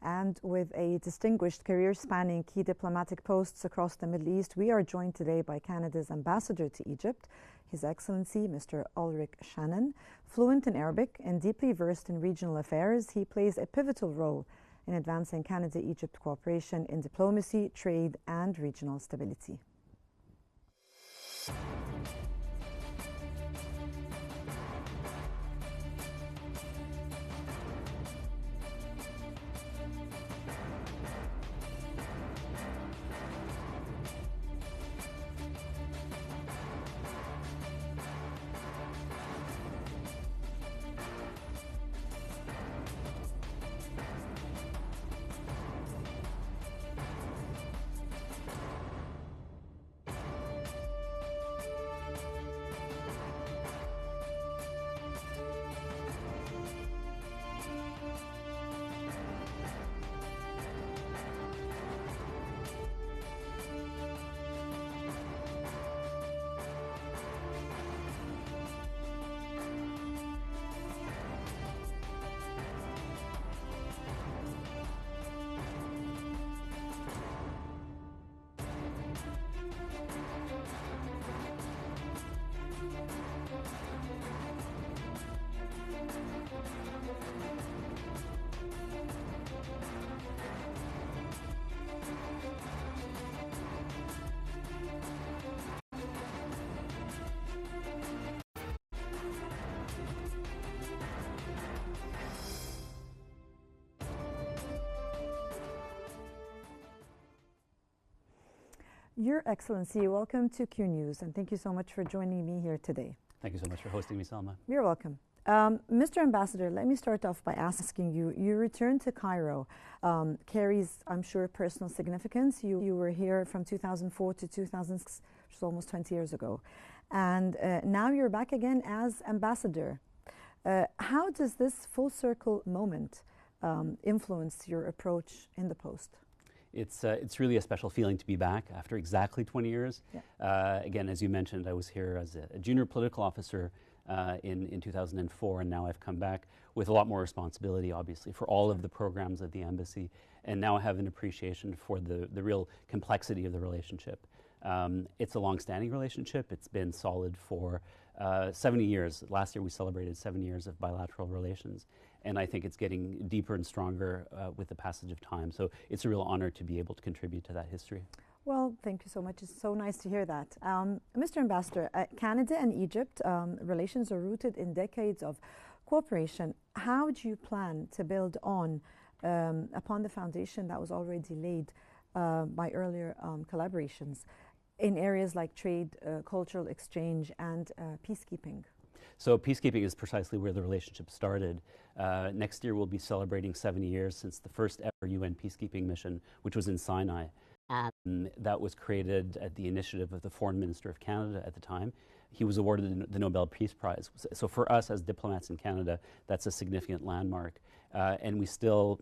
And with a distinguished career spanning key diplomatic posts across the Middle East, we are joined today by Canada's ambassador to Egypt, His Excellency Mr. Ulric Shannon. Fluent in Arabic and deeply versed in regional affairs, he plays a pivotal role in advancing Canada-Egypt cooperation in diplomacy, trade, and regional stability. Your Excellency, welcome to QNews, and thank you so much for joining me here today. Thank you so much for hosting me, Salma. You're welcome. Mr. Ambassador, let me start off by asking you, your return to Cairo carries, I'm sure, personal significance. You were here from 2004 to 2006, which is almost 20 years ago. And now you're back again as ambassador. How does this full circle moment influence your approach in the post? It's really a special feeling to be back after exactly 20 years. Yeah. Again, as you mentioned, I was here as a junior political officer in 2004, and now I've come back with a lot more responsibility, obviously, for all of the programs of the embassy, and now I have an appreciation for the real complexity of the relationship. It's a long-standing relationship. It's been solid for 70 years. Last year we celebrated 7 years of bilateral relations, and I think it's getting deeper and stronger with the passage of time. So it's a real honor to be able to contribute to that history. Well, thank you so much. It's so nice to hear that. Mr. Ambassador, Canada and Egypt relations are rooted in decades of cooperation. How do you plan to build on upon the foundation that was already laid by earlier collaborations in areas like trade, cultural exchange, and peacekeeping? So peacekeeping is precisely where the relationship started. Next year we'll be celebrating 70 years since the first ever UN peacekeeping mission, which was in Sinai. That was created at the initiative of the Foreign Minister of Canada at the time. He was awarded the Nobel Peace Prize. So for us as diplomats in Canada, that's a significant landmark. And we still,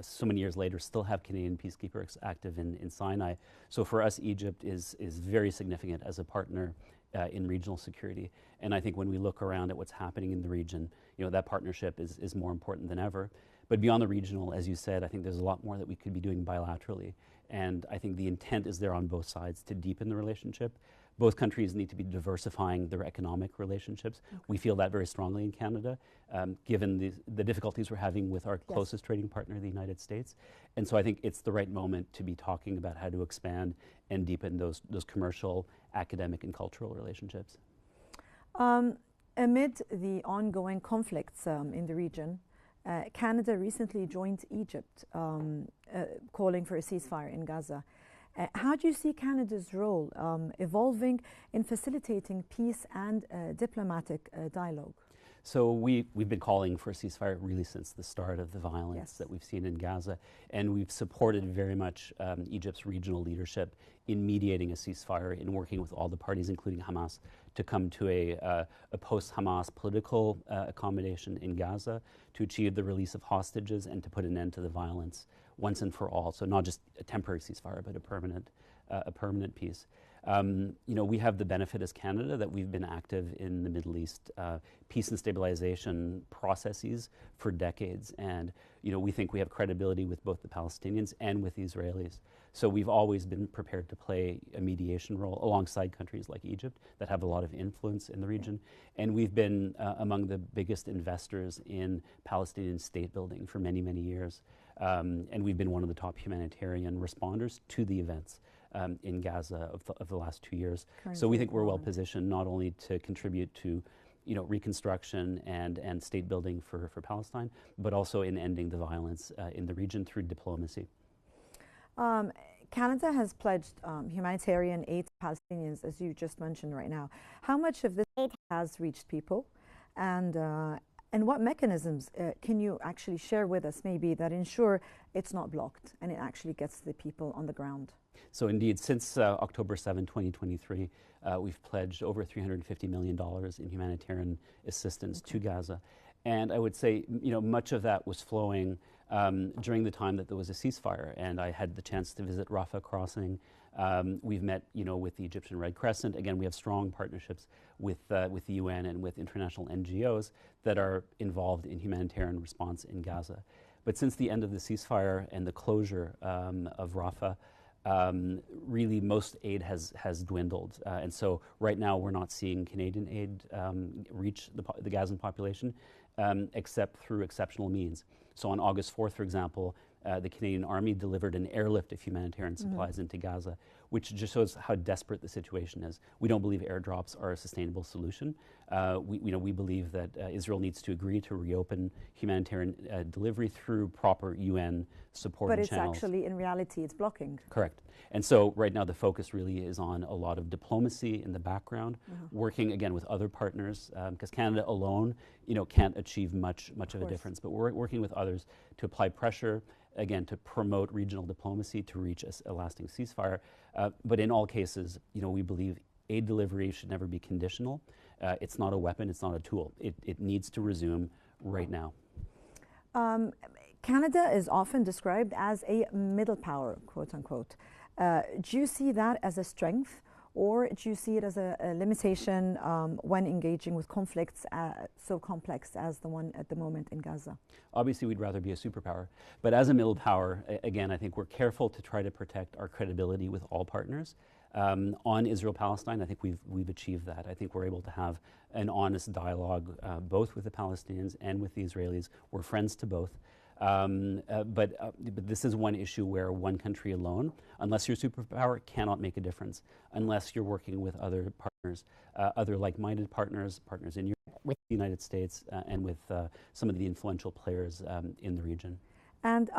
so many years later, still have Canadian peacekeepers active in Sinai. So for us, Egypt is very significant as a partner in regional security. And I think when we look around at what's happening in the region, that partnership is more important than ever. But beyond the regional, as you said, I think there's a lot more that we could be doing bilaterally. And I think the intent is there on both sides to deepen the relationship. Both countries need to be diversifying their economic relationships. Okay. We feel that very strongly in Canada, given the difficulties we're having with our closest trading partner, the United States. And so I think it's the right moment to be talking about how to expand and deepen those commercial, academic, and cultural relationships. Amid the ongoing conflicts in the region, Canada recently joined Egypt, calling for a ceasefire in Gaza. How do you see Canada's role evolving in facilitating peace and diplomatic dialogue? So we've been calling for a ceasefire really since the start of the violence that we've seen in Gaza, and we've supported very much Egypt's regional leadership in mediating a ceasefire, in working with all the parties, including Hamas, to come to a post-Hamas political accommodation in Gaza to achieve the release of hostages and to put an end to the violence once and for all. So not just a temporary ceasefire, but a permanent peace. We have the benefit as Canada that we've been active in the Middle East peace and stabilization processes for decades. And, we think we have credibility with both the Palestinians and with the Israelis. So we've always been prepared to play a mediation role alongside countries like Egypt that have a lot of influence in the region. And we've been among the biggest investors in Palestinian state building for many, many years. And we've been one of the top humanitarian responders to the events in Gaza of the last 2 years. So we think we're well positioned not only to contribute to reconstruction and state building for Palestine, but also in ending the violence in the region through diplomacy. Canada has pledged humanitarian aid to Palestinians, as you just mentioned right now. How much of this aid has reached people, and what mechanisms can you actually share with us, maybe, that ensure it's not blocked and it actually gets to the people on the ground? So indeed, since October 7, 2023, we've pledged over $350 million in humanitarian assistance to Gaza. And I would say, much of that was flowing during the time that there was a ceasefire. And I had the chance to visit Rafah crossing. We've met, with the Egyptian Red Crescent. Again, we have strong partnerships with the UN and with international NGOs that are involved in humanitarian response in Gaza. But since the end of the ceasefire and the closure of Rafah, really most aid has dwindled. And so right now we're not seeing Canadian aid reach the Gazan population except through exceptional means. So on August 4th, for example, the Canadian Army delivered an airlift of humanitarian supplies into Gaza, which just shows how desperate the situation is. We don't believe airdrops are a sustainable solution. We believe that Israel needs to agree to reopen humanitarian delivery through proper UN support channels. But it's actually, in reality, it's blocking. Correct. And so right now the focus really is on a lot of diplomacy in the background, working again with other partners, because Canada alone, can't achieve much of a difference. But we're working with others to apply pressure, again, to promote regional diplomacy to reach a lasting ceasefire. But in all cases, we believe aid delivery should never be conditional. It's not a weapon, it's not a tool. It needs to resume right now. Canada is often described as a middle power, quote unquote. Do you see that as a strength, or do you see it as a limitation when engaging with conflicts so complex as the one at the moment in Gaza? Obviously, we'd rather be a superpower. But as a middle power, again, I think we're careful to try to protect our credibility with all partners. On Israel-Palestine, I think we've achieved that. I think we're able to have an honest dialogue both with the Palestinians and with the Israelis. We're friends to both. But this is one issue where one country alone, unless you're a superpower, cannot make a difference, unless you're working with other partners, other like-minded partners in Europe, with the United States, and with some of the influential players in the region. And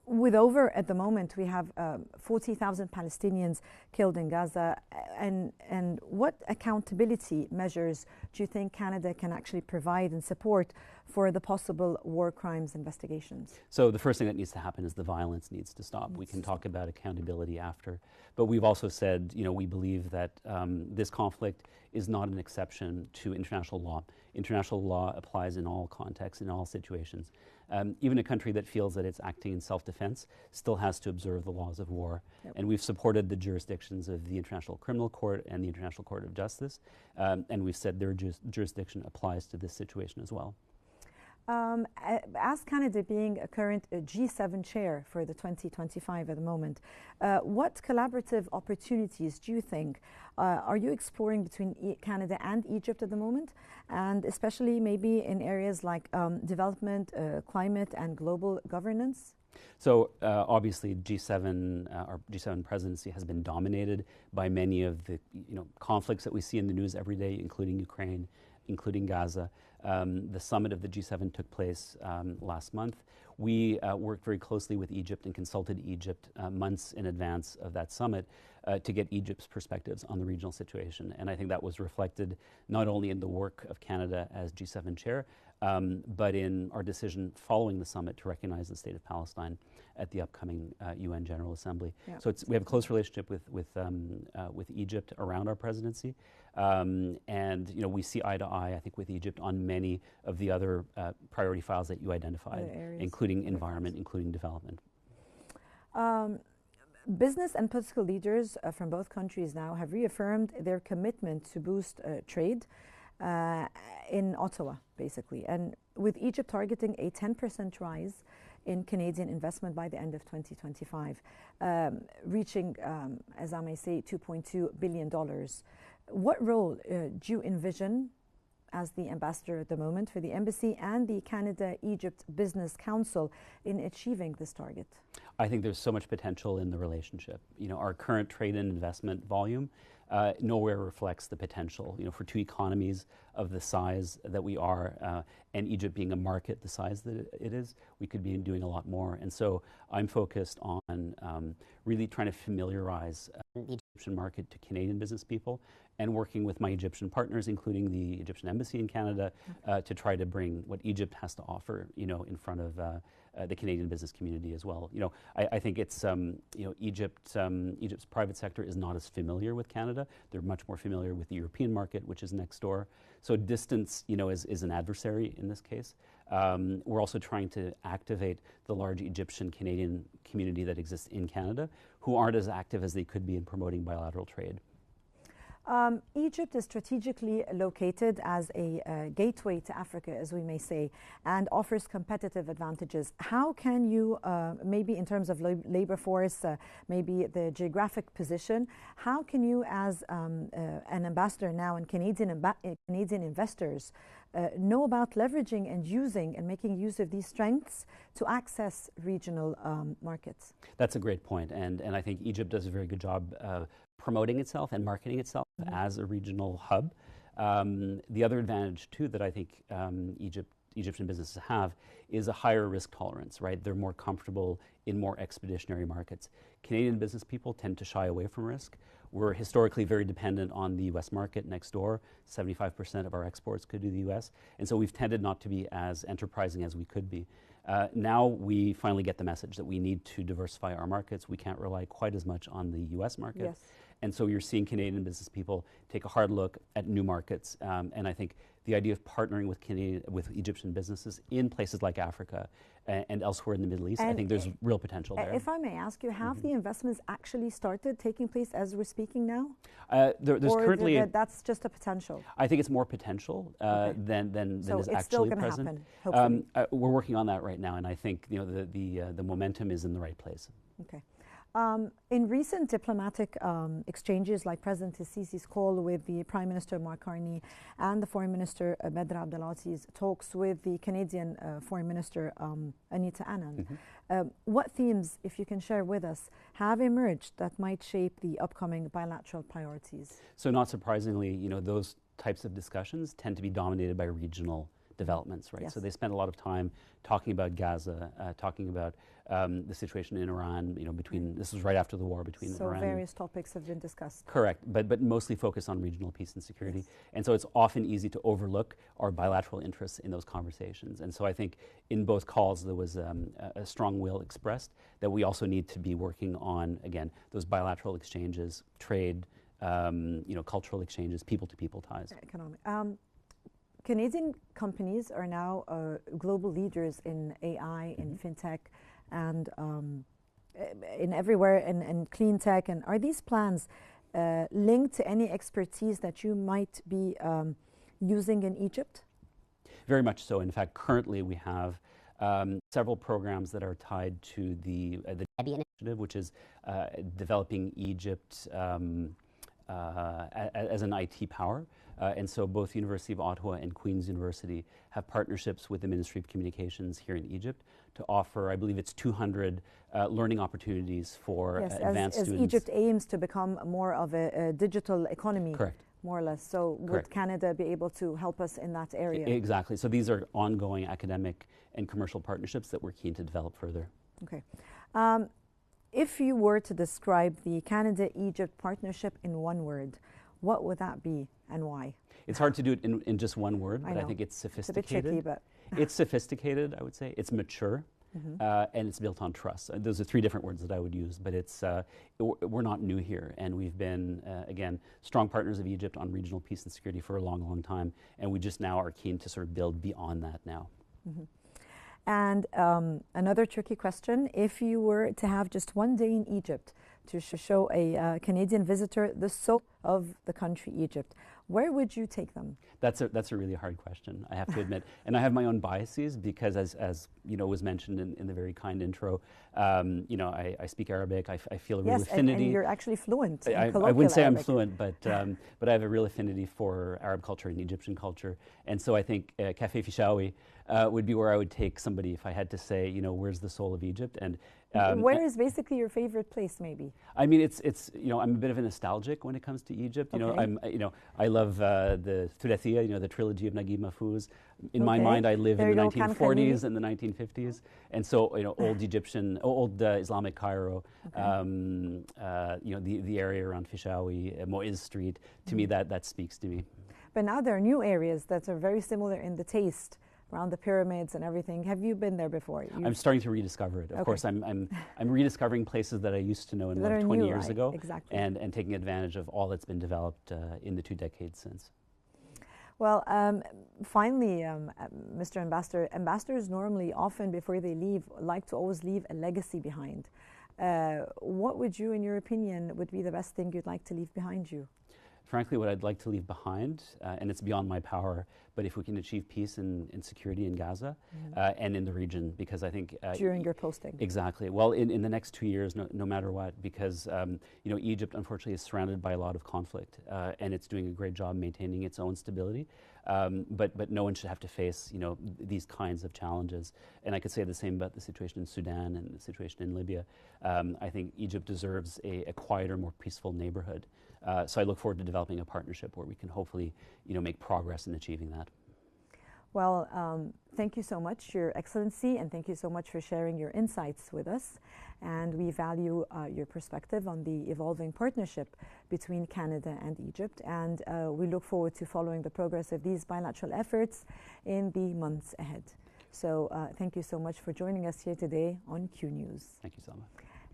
with over, at the moment, we have 40,000 Palestinians killed in Gaza. And what accountability measures do you think Canada can actually provide and support for the possible war crimes investigations? So the first thing that needs to happen is the violence needs to stop. We can talk about accountability after. But we've also said, we believe that this conflict is not an exception to international law. International law applies in all contexts, in all situations. Even a country that feels that it's acting in self-defense still has to observe the laws of war. And we've supported the jurisdictions of the International Criminal Court and the International Court of Justice, and we've said their jurisdiction applies to this situation as well. As Canada being a current G7 chair for the 2025 at the moment, what collaborative opportunities do you think are you exploring between Canada and Egypt at the moment, and especially maybe in areas like development, climate and global governance? So obviously our G7 presidency has been dominated by many of the conflicts that we see in the news every day, including Ukraine, including Gaza. The summit of the G7 took place last month. We worked very closely with Egypt and consulted Egypt months in advance of that summit to get Egypt's perspectives on the regional situation. And I think that was reflected not only in the work of Canada as G7 chair, but in our decision following the summit to recognize the state of Palestine at the upcoming UN General Assembly. Yeah. So we have a close relationship with Egypt around our presidency. And we see eye to eye, I think, with Egypt on many of the other priority files that you identified, including environment, including development. Business and political leaders from both countries now have reaffirmed their commitment to boost trade in Ottawa, basically, and with Egypt targeting a 10% rise in Canadian investment by the end of 2025, reaching, as I may say, $2.2 billion. What role do you envision as the ambassador at the moment for the embassy and the Canada-Egypt Business Council in achieving this target? I think there's so much potential in the relationship. You know, our current trade and investment volume nowhere reflects the potential. You know, for two economies of the size that we are, and Egypt being a market the size that it is, we could be doing a lot more. And so I'm focused on really trying to familiarize the Egyptian market to Canadian business people, and working with my Egyptian partners, including the Egyptian embassy in Canada, to try to bring what Egypt has to offer, you know, in front of the Canadian business community as well. You know, I think it's, you know, Egypt's private sector is not as familiar with Canada. They're much more familiar with the European market, which is next door. So distance, you know, is an adversary in this case. We're also trying to activate the large Egyptian-Canadian community that exists in Canada, who aren't as active as they could be in promoting bilateral trade. Egypt is strategically located as a gateway to Africa, as we may say, and offers competitive advantages. How can you, maybe in terms of labor force, maybe the geographic position, how can you as an ambassador now and Canadian investors know about leveraging and using and making use of these strengths to access regional markets? That's a great point, and I think Egypt does a very good job promoting itself and marketing itself as a regional hub. The other advantage too that I think Egyptian businesses have is a higher risk tolerance, right? They're more comfortable in more expeditionary markets. Canadian business people tend to shy away from risk. We're historically very dependent on the US market next door. 75% of our exports go to the US. And so we've tended not to be as enterprising as we could be. Now we finally get the message that we need to diversify our markets. We can't rely quite as much on the US market. Yes. And so you're seeing Canadian business people take a hard look at new markets. And I think the idea of partnering with Egyptian businesses in places like Africa and elsewhere in the Middle East, I think there's real potential there. If I may ask you, have the investments actually started taking place as we're speaking now? There's currently that's just a potential. I think it's more potential than so is it's actually still gonna present. happen, hopefully. We're working on that right now, and I think, you know, the momentum is in the right place. Okay. In recent diplomatic exchanges, like President Sisi's call with the Prime Minister Mark Carney and the Foreign Minister Badr Abdelati's talks with the Canadian Foreign Minister Anita Anand, what themes, if you can share with us, have emerged that might shape the upcoming bilateral priorities? So not surprisingly, you know, those types of discussions tend to be dominated by regional developments, right? Yes. So they spend a lot of time talking about Gaza, talking about the situation in Iran, you know, this was right after the war between Iran. So various topics have been discussed. Correct, but mostly focused on regional peace and security. Yes. And so it's often easy to overlook our bilateral interests in those conversations. And so I think in both calls there was a strong will expressed that we also need to be working on, again, those bilateral exchanges, trade, you know, cultural exchanges, people-to-people ties. Economic. Canadian companies are now global leaders in AI, in fintech, and in everywhere, and clean tech. And are these plans linked to any expertise that you might be using in Egypt? Very much so. In fact, currently we have several programs that are tied to the initiative, which is developing Egypt as an IT power. And so both the University of Ottawa and Queen's University have partnerships with the Ministry of Communications here in Egypt to offer, I believe it's 200 learning opportunities for advanced students. As Egypt aims to become more of a digital economy. Correct. More or less. So would Canada be able to help us in that area? Exactly. So these are ongoing academic and commercial partnerships that we're keen to develop further. Okay. If you were to describe the Canada-Egypt partnership in one word, what would that be and why? It's hard to do it in just one word, but I think it's sophisticated. It's a bit tricky, but... It's sophisticated, I would say. It's mature, and it's built on trust. Those are three different words that I would use, but it's we're not new here, and we've been, again, strong partners of Egypt on regional peace and security for a long, long time, and we just now are keen to sort of build beyond that now. And another tricky question, if you were to have just one day in Egypt to show a Canadian visitor the soul of the country Egypt, where would you take them? That's a really hard question, I have to admit. And I have my own biases because, as you know, was mentioned in the very kind intro, you know, I speak Arabic. I feel a real affinity. And you're actually fluent in I wouldn't say Arabic. I'm fluent, but I have a real affinity for Arab culture and Egyptian culture. And so I think Café Fishawi would be where I would take somebody if I had to say, you know, where's the soul of Egypt? And where is basically your favorite place, maybe? I mean, it's you know, I'm a bit of a nostalgic when it comes to Egypt. You know, I love the Thulathiyya, you know, the trilogy of Naguib Mahfouz. In my mind, I live in the 1940s and the 1950s, and so, you know, old Egyptian, old Islamic Cairo. You know, the area around Fishawi, Moiz Street. To me, that speaks to me. But now there are new areas that are very similar in the taste, around the pyramids and everything. Have you been there before? I'm starting to rediscover it. Of course, I'm rediscovering places that I used to know and loved 20 years ago, exactly. and taking advantage of all that's been developed in the 2 decades since. Well, finally, Mr. Ambassador, ambassadors normally, often before they leave, like to always leave a legacy behind. What would you, in your opinion, would be the best thing you'd like to leave behind you? Frankly, what I'd like to leave behind, and it's beyond my power, but if we can achieve peace and security in Gaza and in the region, because I think during your posting, exactly. Well, in the next 2 years, no matter what, because you know, Egypt unfortunately is surrounded by a lot of conflict, and it's doing a great job maintaining its own stability. But no one should have to face, you know, these kinds of challenges. And I could say the same about the situation in Sudan and the situation in Libya. I think Egypt deserves a quieter, more peaceful neighborhood. So I look forward to developing a partnership where we can hopefully, you know, make progress in achieving that. Well, thank you so much, Your Excellency, and thank you so much for sharing your insights with us. And we value your perspective on the evolving partnership between Canada and Egypt. And we look forward to following the progress of these bilateral efforts in the months ahead. So thank you so much for joining us here today on QNews. Thank you, Salma.